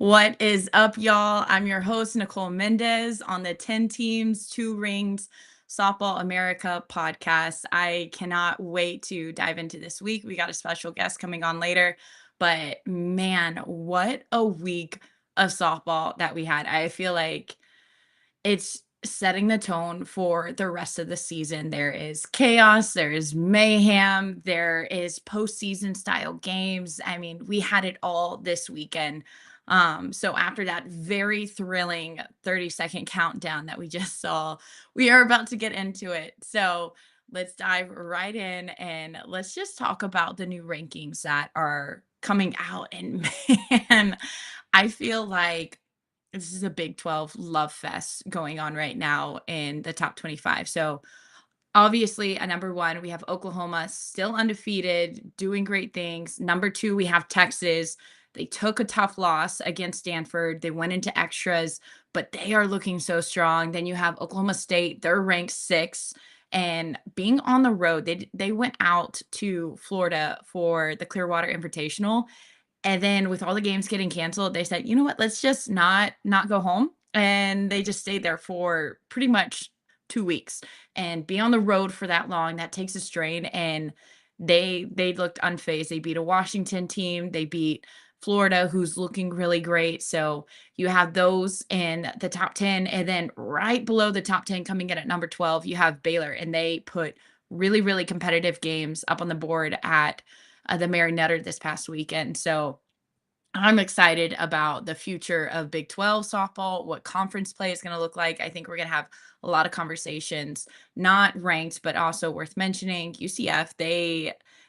What is up, y'all? I'm your host, Nicole Mendes, on the 10 Teams, 2 Rings Softball America podcast. I cannot wait to dive into this week. We got a special guest coming on later, but man, what a week of softball that we had. I feel like it's setting the tone for the rest of the season. There is chaos, there is mayhem, there is postseason style games. I mean, we had it all this weekend. So after that very thrilling 30-second countdown that we just saw, we are about to get into it. So let's dive right in and let's just talk about the new rankings that are coming out. And man, I feel like this is a Big 12 love fest going on right now in the top 25. So obviously, at number one, we have Oklahoma still undefeated, doing great things. Number two, we have Texas. They took a tough loss against Stanford. They went into extras, but they are looking so strong. Then you have Oklahoma State. They're ranked 6th. And being on the road, they went out to Florida for the Clearwater Invitational. And then with all the games getting canceled, they said, "You know what? Let's just not go home." And they just stayed there for pretty much 2 weeks. And be on the road for that long, that takes a strain, and they looked unfazed. They beat a Washington team. They beat Florida, who's looking really great. So you have those in the top 10, and then right below the top 10 coming in at number 12, you have Baylor, and they put really, really competitive games up on the board at the Mary Nutter this past weekend. So I'm excited about the future of Big 12 softball, what conference play is going to look like. I think we're going to have a lot of conversations, not ranked, but also worth mentioning. UCF,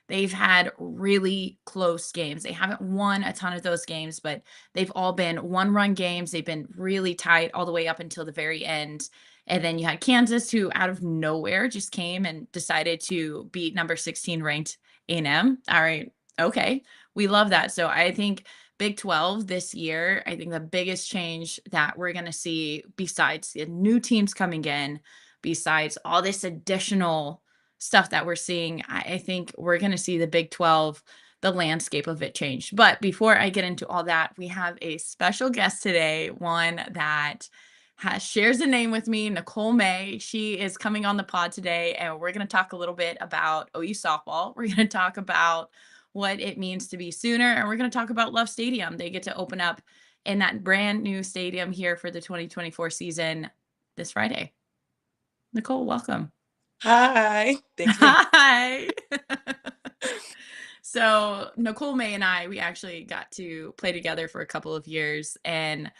they've had really close games. They haven't won a ton of those games, but they've all been one-run games. They've been really tight all the way up until the very end. And then you had Kansas, who out of nowhere just came and decided to beat number 16 ranked A&M. All right, okay, we love that. So I think Big 12 this year, I think the biggest change that we're going to see, besides the new teams coming in, besides all this additional stuff that we're seeing, I think we're going to see the Big 12, the landscape of it change. But before I get into all that, we have a special guest today, one that shares a name with me, Nicole May. She is coming on the pod today, and we're going to talk a little bit about OU softball. We're going to talk about what it means to be Sooner, and we're going to talk about Love Stadium. They get to open up in that brand new stadium here for the 2024 season this Friday. Nicole, welcome. Hi. Thanks for Hi. So Nicole May and I, we actually got to play together for a couple of years. And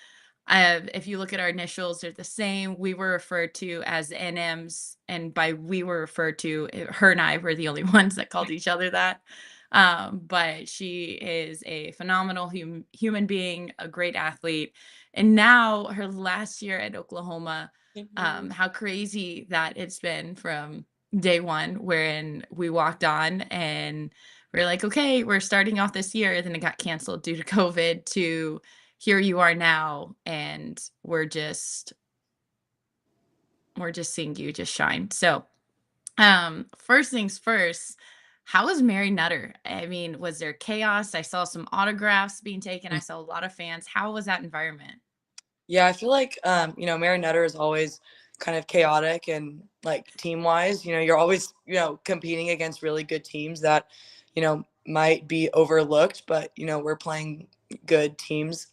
if you look at our initials, they're the same. We were referred to as NMs, and by we were referred to, her and I were the only ones that called each other that. But she is a phenomenal human being, a great athlete. And now her last year at Oklahoma, how crazy that it's been from day one, wherein we walked on and we're like, okay, we're starting off this year. Then it got canceled due to COVID, to here you are now. And we're just seeing you just shine. So first things first, how was Mary Nutter? I mean, was there chaos? I saw some autographs being taken. I saw a lot of fans. How was that environment? Yeah, I feel like Mary Nutter is always kind of chaotic and like team wise. You're always, competing against really good teams that, might be overlooked, but we're playing good teams.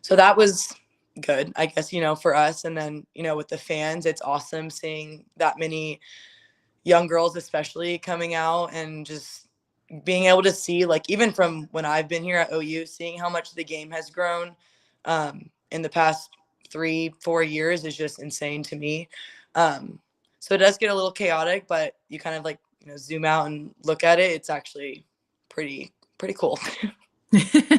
So that was good, I guess, for us. And then, with the fans, it's awesome seeing that many young girls especially coming out and just being able to see, like, even from when I've been here at OU, seeing how much the game has grown in the past 3-4 years is just insane to me. So it does get a little chaotic, but you kind of like, zoom out and look at it. It's actually pretty cool.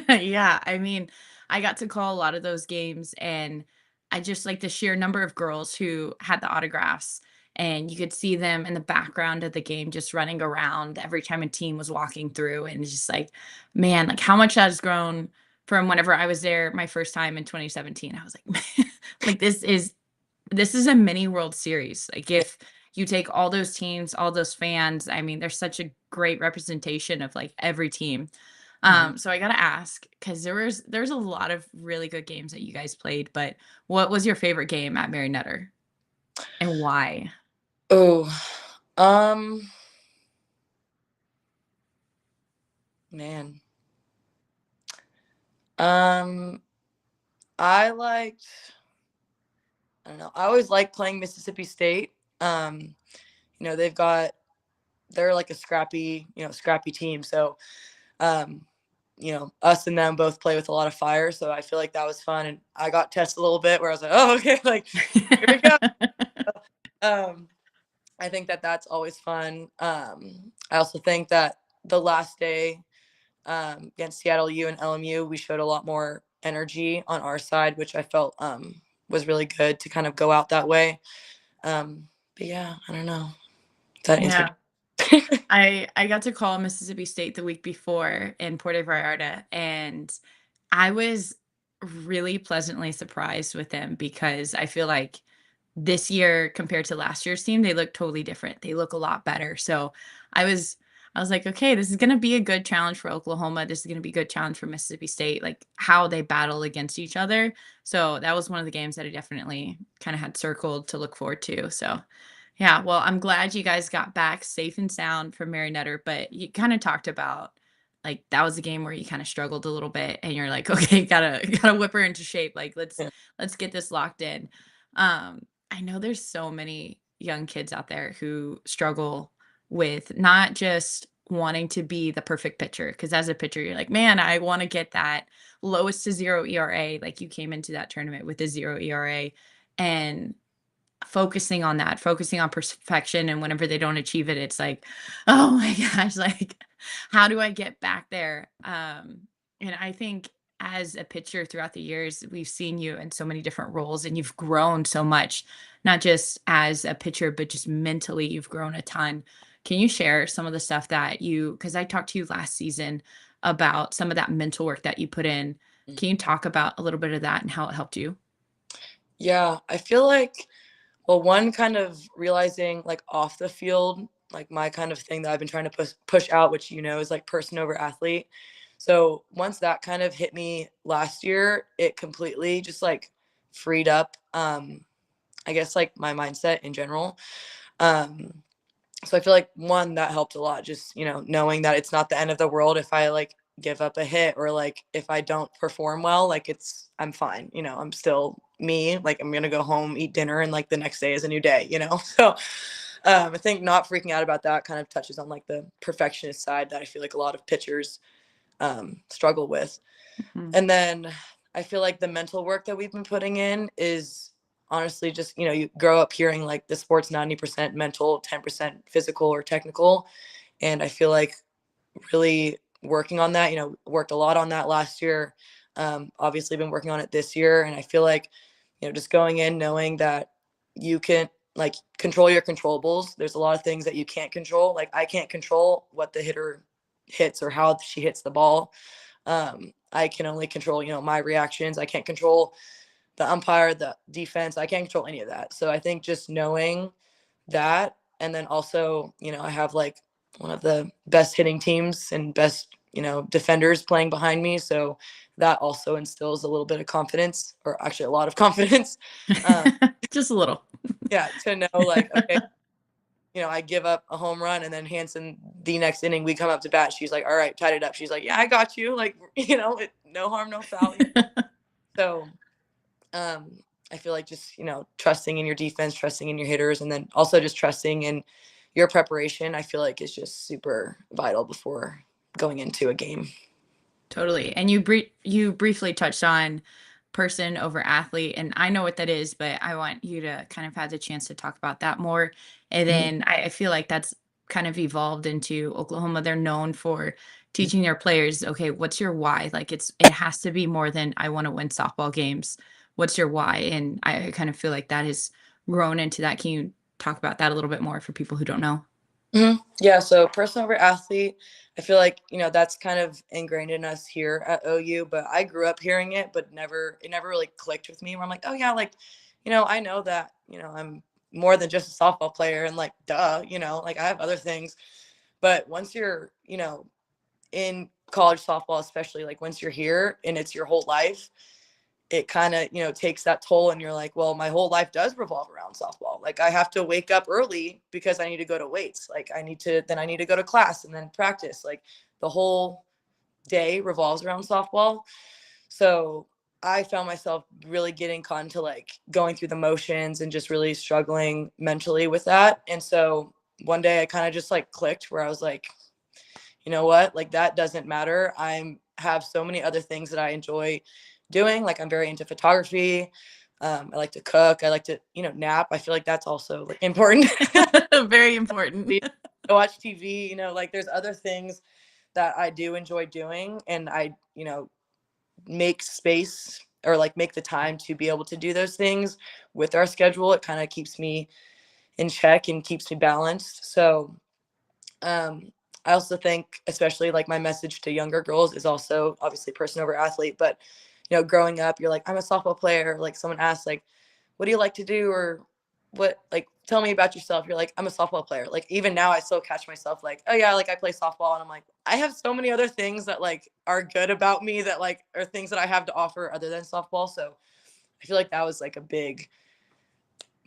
Yeah, I mean, I got to call a lot of those games, and I just like the sheer number of girls who had the autographs, and you could see them in the background of the game just running around every time a team was walking through. And it's just like, man, like how much that has grown from whenever I was there my first time in 2017. I was like, man, like this is a mini World Series. Like if you take all those teams, all those fans, I mean, there's such a great representation of like every team. Mhm. So I gotta ask, because there's a lot of really good games that you guys played, but what was your favorite game at Mary Nutter and why? Oh, um, man. Um, I liked I don't know. I always liked playing Mississippi State. Um, they've got they're like a scrappy team. So, um, us and them both play with a lot of fire. So I feel like that was fun. And I got tested a little bit where I was like, oh, okay, like here we go. Um, I think that that's always fun. I also think that the last day against Seattle U and LMU, we showed a lot more energy on our side, which I felt was really good to kind of go out that way. But yeah, I don't know. Does that answer? Yeah. I got to call Mississippi State the week before in Puerto Vallarta, and I was really pleasantly surprised with them because I feel like this year compared to last year's team, they look totally different. They look a lot better. So I was I was like, okay, this is going to be a good challenge for Oklahoma. This is going to be a good challenge for Mississippi State, like how they battle against each other. So that was one of the games that I definitely kind of had circled to look forward to. So yeah, well, I'm glad you guys got back safe and sound from Mary Nutter, but you kind of talked about like that was a game where you kind of struggled a little bit and you're like, okay, gotta whip her into shape. Like Yeah. let's get this locked in. I know there's so many young kids out there who struggle with not just wanting to be the perfect pitcher. Cause as a pitcher, you're like, man, I want to get that lowest to zero ERA. Like you came into that tournament with a zero ERA and focusing on that, focusing on perfection, and whenever they don't achieve it, it's like, "Oh my gosh, like, how do I get back there?" And I think as a pitcher throughout the years, we've seen you in so many different roles, and you've grown so much, not just as a pitcher, but just mentally, you've grown a ton. Can you share some of the stuff that you, because I talked to you last season about some of that mental work that you put in. Can you talk about a little bit of that and how it helped you? Yeah, I feel like, well, one kind of realizing like off the field, like my kind of thing that I've been trying to push out, which is like person over athlete. So once that kind of hit me last year, it completely just like freed up. I guess like my mindset in general. Um, so I feel like one that helped a lot, just knowing that it's not the end of the world if I like give up a hit or like if I don't perform well, like I'm fine. I'm still me. Like I'm gonna go home, eat dinner, and like the next day is a new day. So I think not freaking out about that kind of touches on like the perfectionist side that I feel like a lot of pitchers struggle with. Mhm. And then I feel like the mental work that we've been putting in is honestly just, you grow up hearing like the sport's 90% mental, 10% physical or technical. And I feel like really working on that, worked a lot on that last year. Obviously been working on it this year. And I feel like, just going in knowing that you can like control your controllables. There's a lot of things that you can't control. Like I can't control what the hitter hits or how she hits the ball. I can only control, my reactions. I can't control the umpire, the defense. I can't control any of that. So I think just knowing that, and then also, I have like one of the best hitting teams and best, defenders playing behind me. So that also instills a little bit of confidence, or actually a lot of confidence. Um, Just a little. yeah, to know like, okay, I give up a home run and then Hanson the next inning we come up to bat. She's like, all right, tied it up. She's like, yeah, I got you. Like, no harm, no foul. So um, I feel like just, trusting in your defense, trusting in your hitters, and then also just trusting in your preparation, I feel like is just super vital before going into a game. Totally. And you briefly touched on person over athlete, and I know what that is, but I want you to kind of have the chance to talk about that more. And Mhm. then I feel like that's kind of evolved into Oklahoma. They're known for teaching their players, okay, what's your why? Like it has to be more than I want to win softball games. What's your why? And I kind of feel like that has grown into that. Can you talk about that a little bit more for people who don't know? Yeah, so person over athlete, I feel like, that's kind of ingrained in us here at OU, but I grew up hearing it, but it never really clicked with me where I'm like, oh yeah, like, I know that, I'm more than just a softball player and like, duh, like I have other things. But once you're, in college softball, especially like once you're here and it's your whole life, it kind of, takes that toll. And you're like, well, my whole life does revolve around softball. Like I have to wake up early because I need to go to weights. Like I need to go to class and then practice. Like the whole day revolves around softball. So I found myself really getting caught into like going through the motions and just really struggling mentally with that. And so one day I kind of just like clicked where I was like, you know what, like that doesn't matter. I have so many other things that I enjoy doing. Like I'm very into photography. I like to cook. I like to, nap. I feel like that's also like important. Very important. I watch TV, like there's other things that I do enjoy doing, and I, make space or like make the time to be able to do those things with our schedule. It kind of keeps me in check and keeps me balanced. So I also think, especially like my message to younger girls is also obviously person over athlete, but growing up, you're like, I'm a softball player. Like someone asks, like, what do you like to do? Or what, like, tell me about yourself. You're like, I'm a softball player. Like, even now I still catch myself like, oh yeah, like I play softball. And I'm like, I have so many other things that like are good about me that like are things that I have to offer other than softball. So I feel like that was like a big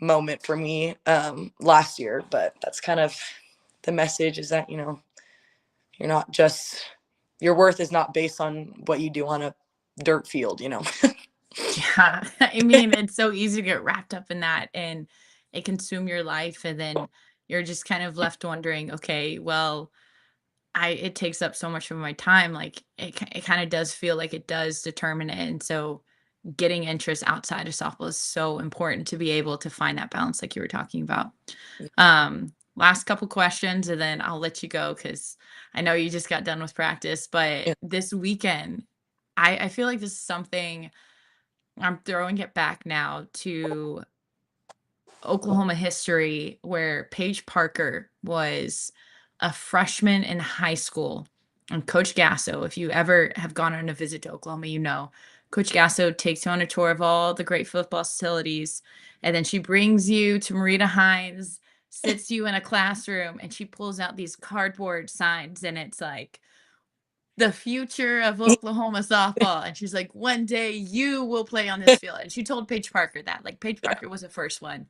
moment for me last year. But that's kind of the message, is that, you're not just, your worth is not based on what you do on a dirt field. Yeah. I mean, it's so easy to get wrapped up in that and it consume your life. And then you're just kind of left wondering, okay, well, it takes up so much of my time. Like it kind of does feel like it does determine it. And so getting interest outside of softball is so important to be able to find that balance, like you were talking about. Last couple questions, and then I'll let you go because I know you just got done with practice. But Yeah. this weekend, I feel like this is something I'm throwing it back now to Oklahoma history where Paige Parker was a freshman in high school. And Coach Gasso, if you ever have gone on a visit to Oklahoma, you know, Coach Gasso takes you on a tour of all the great football facilities. And then she brings you to Marita Hines, sits you in a classroom, and she pulls out these cardboard signs. And it's like, the future of Oklahoma softball. And she's like, one day you will play on this field. And she told Paige Parker that. Like, Paige Yeah. Parker was the first one.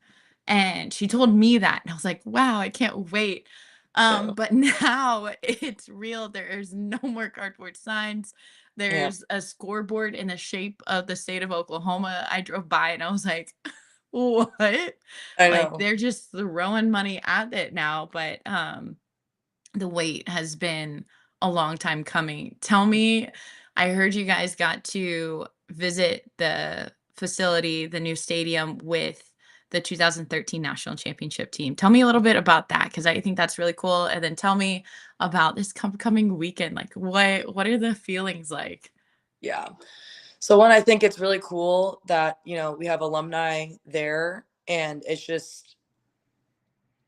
And she told me that. And I was like, wow, I can't wait. Yeah. But now it's real. There's no more cardboard signs. Yeah. There's a scoreboard in the shape of the state of Oklahoma. I drove by and I was like, what? I Like know. they're just throwing money at it now. But the wait has been a long time coming. Tell me, I heard you guys got to visit the facility, the new stadium with the 2013 National Championship team. Tell me a little bit about that because I think that's really cool. And then tell me about this coming weekend. Like, what are the feelings like? Yeah. So one, I think it's really cool that, we have alumni there, and it's just,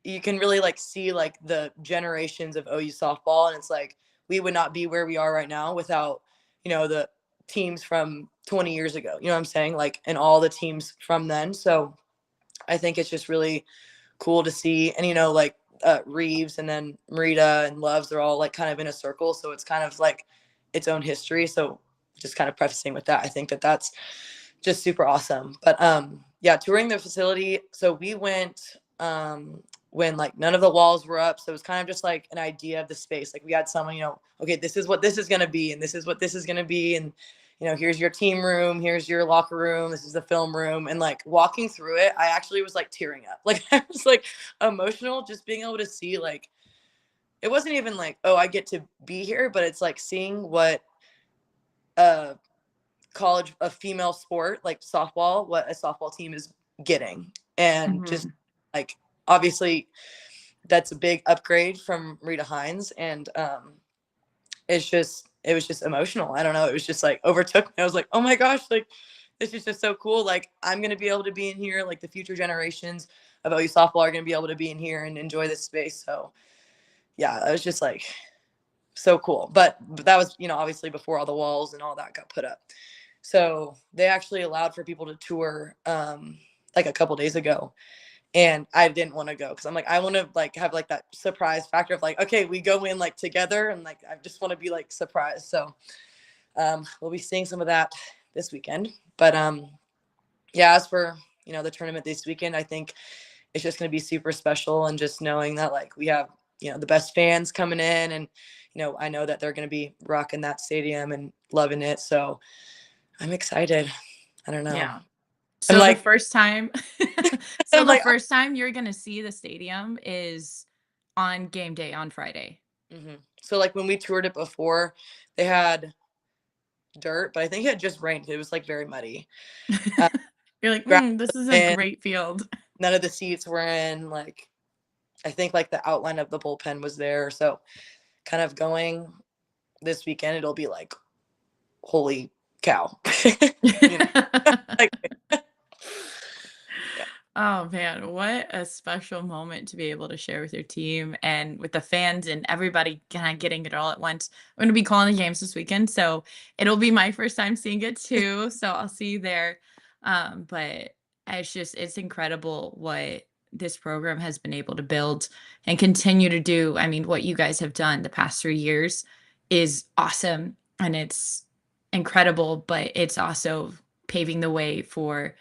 you can really like see like the generations of OU softball, and it's like we would not be where we are right now without, the teams from 20 years ago. You know what I'm saying? Like, and all the teams from then. So I think it's just really cool to see. And like Reeves and then Marita and Loves, they're all like kind of in a circle, so it's kind of like its own history. So just kind of prefacing with that, I think that that's just super awesome. But yeah, touring the facility, so we went when like none of the walls were up, so it was kind of just like an idea of the space. Like we had someone, okay, this is what this is going to be, and this is what this is going to be, and here's your team room, here's your locker room, this is the film room. And like walking through it, I actually was like tearing up. Like I was like emotional just being able to see, like, it wasn't even like, oh, I get to be here, but it's like seeing what a a female sport like softball, what a softball team is getting. And just Mhm. like, obviously that's a big upgrade from Rita Hines. And it was just emotional. I don't know. It was just like overtook me. I was like, oh my gosh, like this is just so cool. Like I'm going to be able to be in here. Like the future generations of OU softball are going to be able to be in here and enjoy this space. So yeah, I was just like so cool. But that was, obviously before all the walls and all that got put up. So they actually allowed for people to tour like a couple days ago. And I didn't want to go because I'm like, I want to like have like that surprise factor of like, okay, we go in like together, and like I just want to be like surprised. So we'll be seeing some of that this weekend. But yeah, as for the tournament this weekend, I think it's just going to be super special, and just knowing that like we have the best fans coming in, and I know that they're going to be rocking that stadium and loving it. So I'm excited. I don't know. Yeah. I'm So the like first time so I'm the like first time you're gonna see the stadium is on game day on Friday. So like when we toured it before, they had dirt, but I think it had just rained. It was like very muddy. Uh, You're like, grass this is a was in, great field. none of the seats were in. Like I think like the outline of the bullpen was there. So kind of going this weekend, it'll be like, holy cow. you know, like yeah. Oh man, what a special moment to be able to share with your team and with the fans and everybody kind of getting it all at once. I'm going to be calling the games this weekend, so it'll be my first time seeing it too. So I'll see you there. But it's incredible what this program has been able to build and continue to do. I mean, what you guys have done the past 3 years is awesome and it's incredible, but it's also paving the way for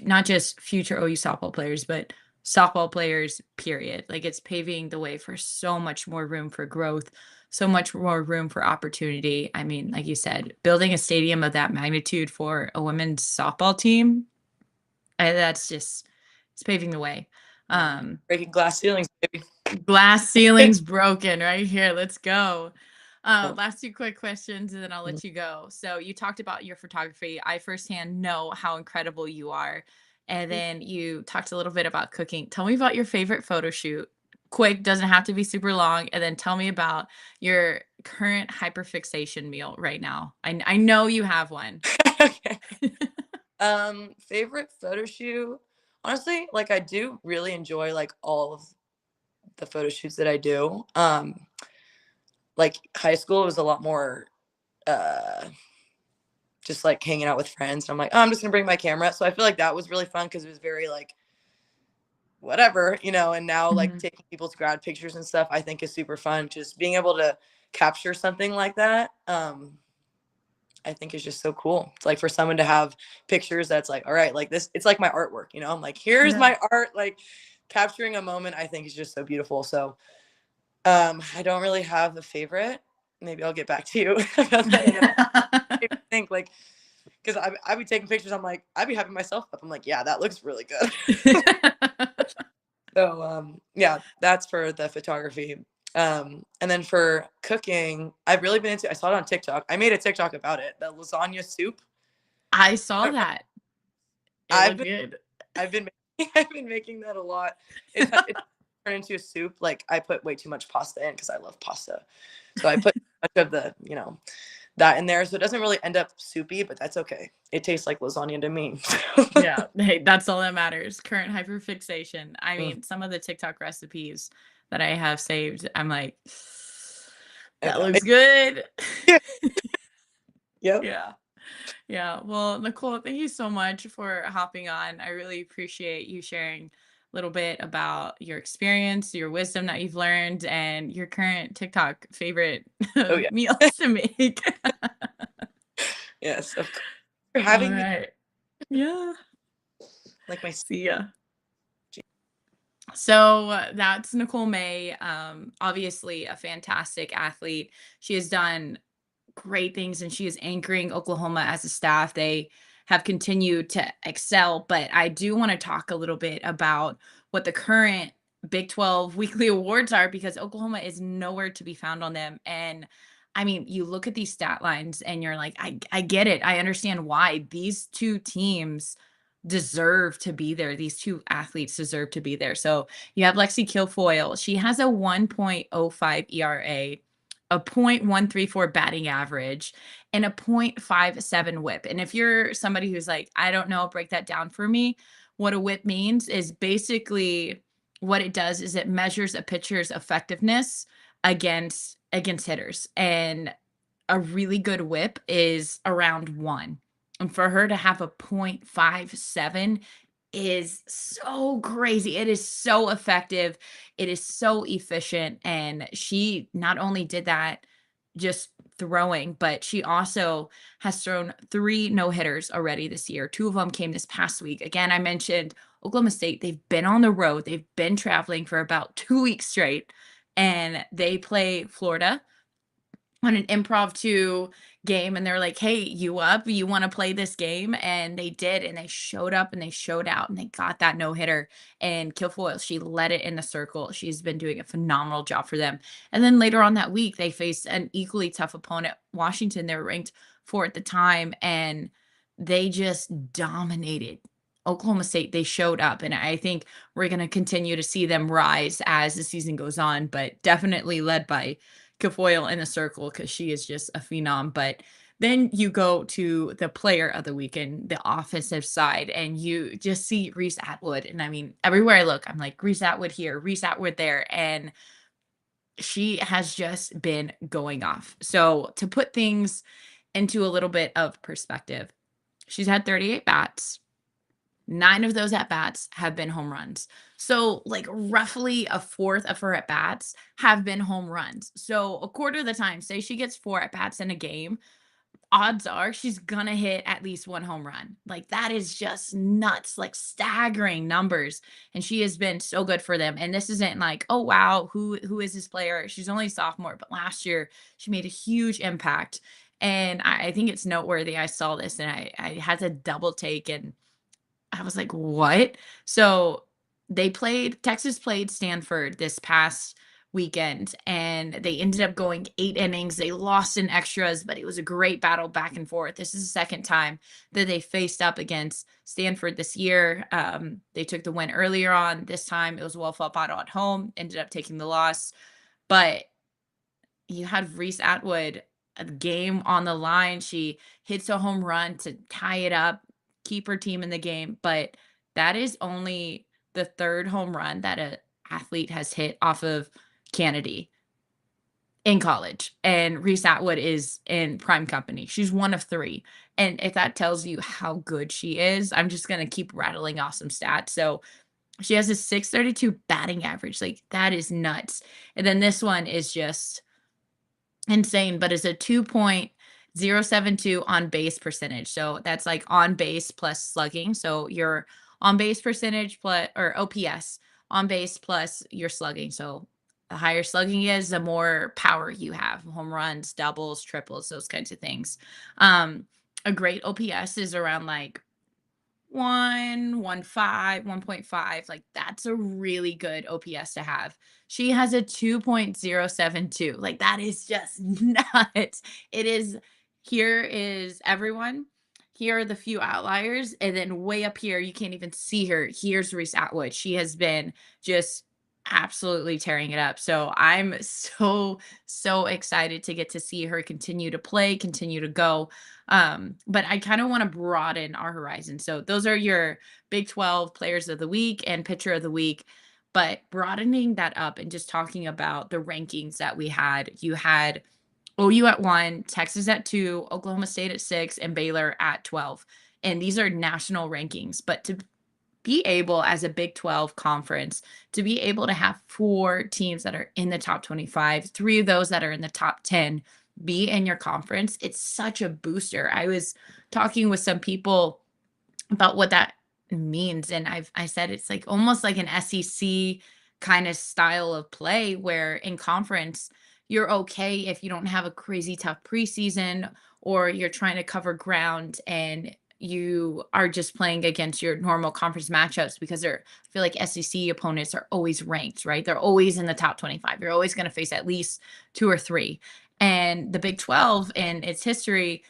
not just future OU softball players, but softball players, period. Like it's paving the way for so much more room for growth, so much more room for opportunity. I mean, like you said, building a stadium of that magnitude for a women's softball team, that's just, it's paving the way. Um, Breaking glass ceilings, baby. Glass ceilings broken right here. Let's go. Yep. Last two quick questions and then I'll Mhm. let you go. So you talked about your photography. I firsthand know how incredible you are. And then you talked a little bit about cooking. Tell me about your favorite photo shoot. Quick, doesn't have to be super long. And then tell me about your current hyperfixation meal right now. I know you have one. Okay. Favorite photo shoot. Honestly, like I do really enjoy like all of the photo shoots that I do. Like high school was a lot more uh just like hanging out with friends. And I'm like, oh, I'm just gonna bring my camera. So I feel like that was really fun because it was very like whatever, and now like Mhm. taking people's grad pictures and stuff I think is super fun. Just being able to capture something like that. I think is just so cool. It's like for someone to have pictures that's like, all right, like this, it's like my artwork, I'm like, here's Yeah. my art, like capturing a moment, I think is just so beautiful. So I don't really have a favorite. Maybe I'll get back to you about that. And then I think like, because I be taking pictures, I'm like, I'd be having myself up. I'm like, yeah, that looks really good. So yeah, that's for the photography. And then for cooking, I've really been into, I saw it on TikTok. I made a TikTok about it, the lasagna soup. I saw that. It I've looked been good. I've been I've been making that a lot. It's turned into a soup. Like I put way too much pasta in because I love pasta. So I put much of the, that in there. So it doesn't really end up soupy, but that's okay. It tastes like lasagna to me. Yeah, hey, that's all that matters. Current hyperfixation. I Mm, mean, some of the TikTok recipes that I have saved, I'm like, I that know. looks good. Yeah. Yep. Yeah. Yeah. Well, Nicole, thank you so much for hopping on. I really appreciate you sharing a little bit about your experience, your wisdom that you've learned, and your current TikTok favorite Oh yeah. meals to make. Yes, of course. For All having me right. Yeah. like my See ya. So that's Nicole May. Obviously, a fantastic athlete. She has done great things and she is anchoring Oklahoma as a staff. They have continued to excel, but I do want to talk a little bit about what the current Big 12 weekly awards are because Oklahoma is nowhere to be found on them. And I mean, you look at these stat lines and you're like, I get it. I understand why these two teams deserve to be there. These two athletes deserve to be there. So you have Lexi Kilfoyle. She has a 1.05 ERA, a 0.134 batting average, and a 0.57 whip. And if you're somebody who's like, I don't know, break that down for me. What a whip means is basically what it does is it measures a pitcher's effectiveness against hitters. And a really good whip is around 1. And for her to have a 0.57 is so crazy. It is so effective. It is so efficient. And she not only did that just throwing, but she also has thrown 3 no-hitters already this year. 2 of them came this past week. Again, I mentioned Oklahoma State, they've been on the road. They've been traveling for about 2 weeks straight, and they play Florida on an improv 2 game, and they're like, "Hey, you up? You wanna play this game?" And they did, and they showed up and they showed out and they got that no-hitter. And Kilfoyle, she led it in the circle. She's been doing a phenomenal job for them. And then later on that week, they faced an equally tough opponent, Washington. They were ranked 4 at the time, and they just dominated Oklahoma State. They showed up, and I think we're gonna continue to see them rise as the season goes on, but definitely led by Kilfoyle in a circle because she is just a phenom. But then you go to the player of the weekend, the offensive side, and you just see Reese Atwood. And I mean, everywhere I look, I'm like, Reese Atwood here, Reese Atwood there. And she has just been going off. So to put things into a little bit of perspective, she's had 38 bats. 9 of those at bats have been home runs. So, like, roughly a fourth of her at bats have been home runs. So, a quarter of the time, say she gets 4 at bats in a game, odds are she's gonna hit at least 1 home run. Like, that is just nuts, like, staggering numbers. And she has been so good for them. And this isn't like, oh wow, who is this player? She's only a sophomore, but last year she made a huge impact. And I think it's noteworthy. I saw this and I had to double take, and I was like, "What?" So, Texas played Stanford this past weekend, and they ended up going 8 innings. They lost in extras, but it was a great battle back and forth. This is the second time that they faced up against Stanford this year. They took the win earlier on. This time, it was a well-fought battle at home, ended up taking the loss, but you had Reese Atwood, a game on the line. She hits a home run to tie it up, keep her team in the game. But that is only the 3rd home run that a athlete has hit off of Kennedy in college. And Reese Atwood is in prime company. She's one of 3. And if that tells you how good she is, I'm just gonna keep rattling off some stats. So she has a 632 batting average. Like, that is nuts. And then this one is just insane, but it's a 2.072 on base percentage. So that's like on base plus slugging. So your on base percentage plus or OPS on base plus your slugging. So the higher slugging is, the more power you have. Home runs, doubles, triples, those kinds of things. A great OPS is around like 1.5, 1.5, like, that's a really good OPS to have. She has a 2.072, like, that is just nuts. It is here is everyone, here are the few outliers, and then way up here, you can't even see her. Here's Reese Atwood. She has been just absolutely tearing it up. So I'm so excited to get to see her continue to play, continue to go. But I kind of want to broaden our horizon. So those are your Big 12 players of the week and pitcher of the week. But broadening that up and just talking about the rankings that we had, you had OU at 1, Texas at 2, Oklahoma State at 6, and Baylor at 12. And these are national rankings. But to be able, as a Big 12 conference, to be able to have 4 teams that are in the top 25, 3 of those that are in the top 10 be in your conference, it's such a booster. I was talking with some people about what that means, and I said it's like almost like an SEC kind of style of play where in conference you're okay if you don't have a crazy tough preseason or you're trying to cover ground and you are just playing against your normal conference matchups because I feel like SEC opponents are always ranked, right? They're always in the top 25. You're always going to face at least 2 or 3. And the Big 12 in its history,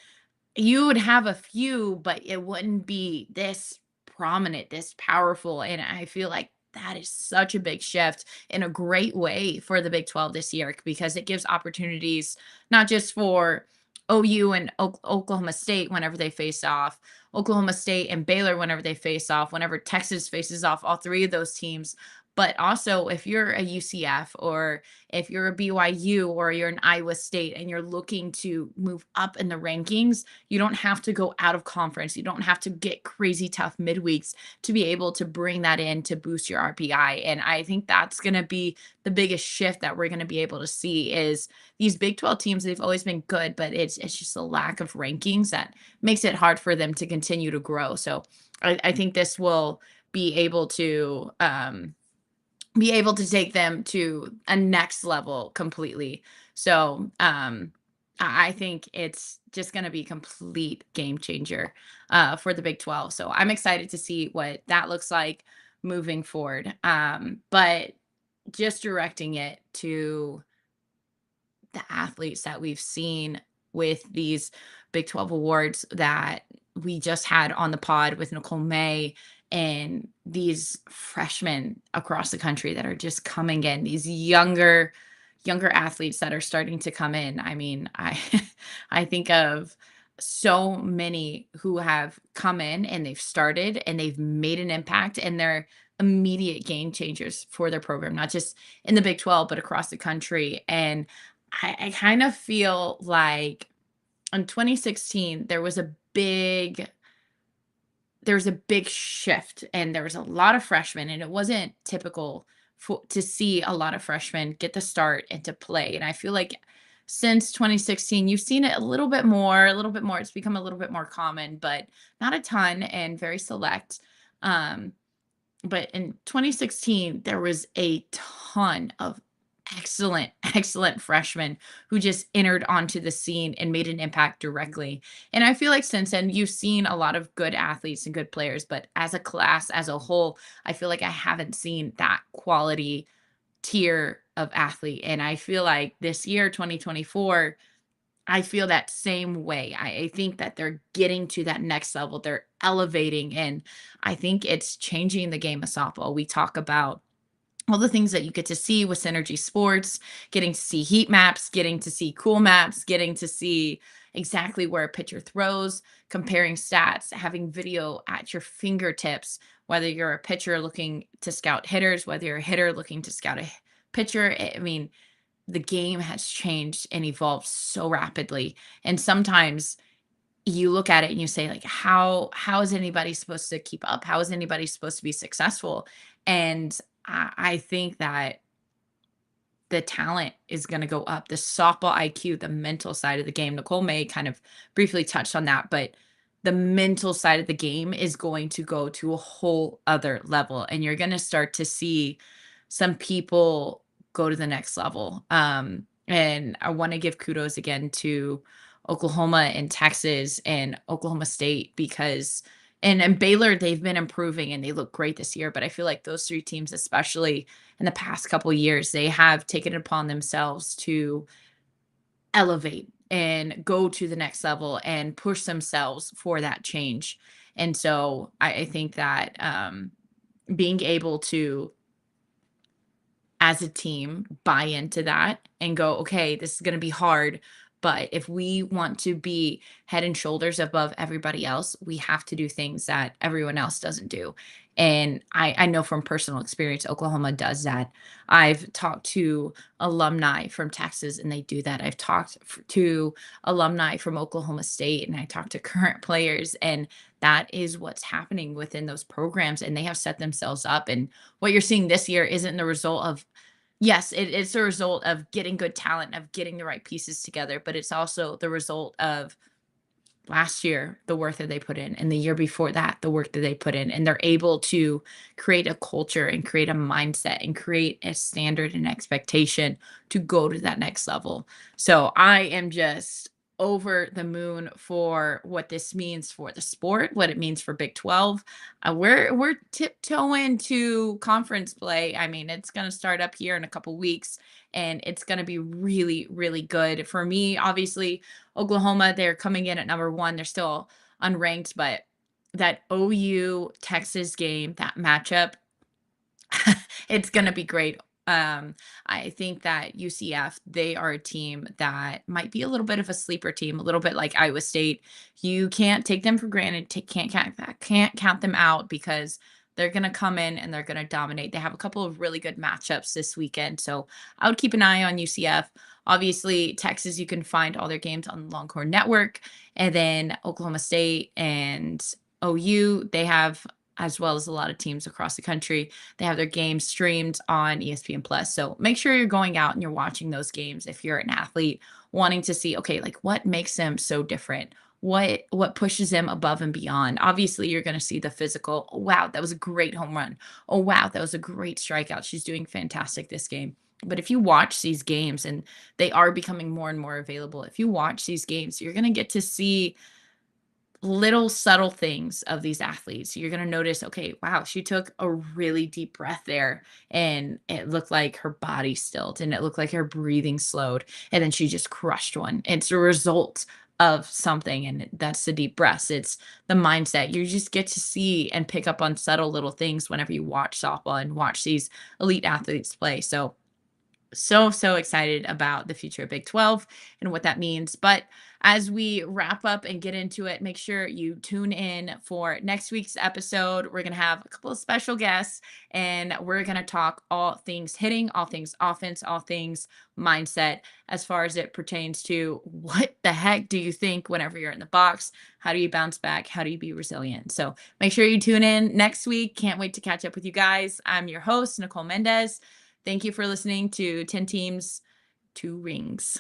you would have a few, but it wouldn't be this prominent, this powerful, and I feel like that is such a big shift in a great way for the Big 12 this year because it gives opportunities not just for OU and Oklahoma State whenever they face off, Oklahoma State and Baylor whenever they face off, whenever Texas faces off all 3 of those teams, But also, if you're a UCF or if you're a BYU or you're an Iowa State and you're looking to move up in the rankings, you don't have to go out of conference. You don't have to get crazy tough midweeks to be able to bring that in to boost your RPI. And I think that's going to be the biggest shift that we're going to be able to see is these Big 12 teams. They've always been good, but it's just a lack of rankings that makes it hard for them to continue to grow. So I think this will be able to take them to a next level completely. So, I think it's just gonna be complete game changer, for the Big 12. So I'm excited to see what that looks like moving forward. But just directing it to the athletes that we've seen with these Big 12 awards that we just had on the pod with Nicole May and these freshmen across the country that are just coming in, these younger athletes that are starting to come in. I mean, I I think of so many who have come in and they've started and they've made an impact and they're immediate game changers for their program, not just in the Big 12, but across the country. And I kind of feel like in 2016 there was a big shift and there was a lot of freshmen and it wasn't typical to see a lot of freshmen get the start and to play. And I feel like since 2016 you've seen it a little bit more. It's become a little bit more common, but not a ton and very select. Um, but in 2016, there was a ton of excellent, excellent freshmen who just entered onto the scene and made an impact directly. And I feel like since then, you've seen a lot of good athletes and good players, but as a class, as a whole, I feel like I haven't seen that quality tier of athlete. And I feel like this year, 2024, I feel that same way. I think that they're getting to that next level. They're elevating, and I think it's changing the game of softball. We talk about all the things that you get to see with Synergy Sports, getting to see heat maps, getting to see cool maps, getting to see exactly where a pitcher throws, comparing stats, having video at your fingertips, whether you're a pitcher looking to scout hitters, whether you're a hitter looking to scout a pitcher. I mean, the game has changed and evolved so rapidly. And sometimes you look at it and you say, like, how is anybody supposed to keep up? How is anybody supposed to be successful? And I think that the talent is going to go up. The softball IQ, the mental side of the game. Nicole May kind of briefly touched on that, but the mental side of the game is going to go to a whole other level. And you're going to start to see some people go to the next level. And I want to give kudos again to Oklahoma and Texas and Oklahoma State because and Baylor, they've been improving and they look great this year. But I feel like those three teams, especially in the past couple of years, they have taken it upon themselves to elevate and go to the next level and push themselves for that change. And so I think that being able to, as a team, buy into that and go, okay, this is going to be hard. But if we want to be head and shoulders above everybody else, we have to do things that everyone else doesn't do. And I know from personal experience, Oklahoma does that. I've talked to alumni from Texas and they do that. I've talked to alumni from Oklahoma State and I talked to current players, and that is what's happening within those programs. And they have set themselves up. And what you're seeing this year isn't the result of yes, it's a result of getting good talent, of getting the right pieces together, but it's also the result of last year, the work that they put in, and the year before that, the work that they put in. And they're able to create a culture and create a mindset and create a standard and expectation to go to that next level. So I am just over the moon for what this means for the sport, what it means for Big 12. We're tiptoeing to conference play. I mean, it's going to start up here in a couple weeks and it's going to be really, really good for me. Obviously, Oklahoma, they're coming in at number one. They're still unranked, but that OU Texas game, that matchup, it's going to be great. I think that UCF, they are a team that might be a little bit of a sleeper team, a little bit like Iowa State. You can't take them for granted. Can't count them out because they're going to come in and they're going to dominate. They have a couple of really good matchups this weekend. So I would keep an eye on UCF. Obviously, Texas, you can find all their games on the Longhorn Network. And then Oklahoma State and OU, they have, as well as a lot of teams across the country, they have their games streamed on ESPN Plus. So make sure you're going out and you're watching those games if you're an athlete wanting to see, okay, like what makes them so different? What pushes them above and beyond? Obviously, you're going to see the physical. Oh, wow, that was a great home run. Oh, wow, that was a great strikeout. She's doing fantastic this game. But if you watch these games, and they are becoming more and more available, if you watch these games, you're going to get to see little subtle things of these athletes. You're going to notice, okay, wow, she took a really deep breath there and it looked like her body stilled and it looked like her breathing slowed. And then she just crushed one. It's a result of something. And that's the deep breaths. It's the mindset. You just get to see and pick up on subtle little things whenever you watch softball and watch these elite athletes play. So excited about the future of Big 12 and what that means. But as we wrap up and get into it, make sure you tune in for next week's episode. We're going to have a couple of special guests and we're going to talk all things hitting, all things offense, all things mindset as far as it pertains to what the heck do you think whenever you're in the box? How do you bounce back? How do you be resilient? So make sure you tune in next week. Can't wait to catch up with you guys. I'm your host, Nicole Mendes. Thank you for listening to 10 Teams, 2 Rings.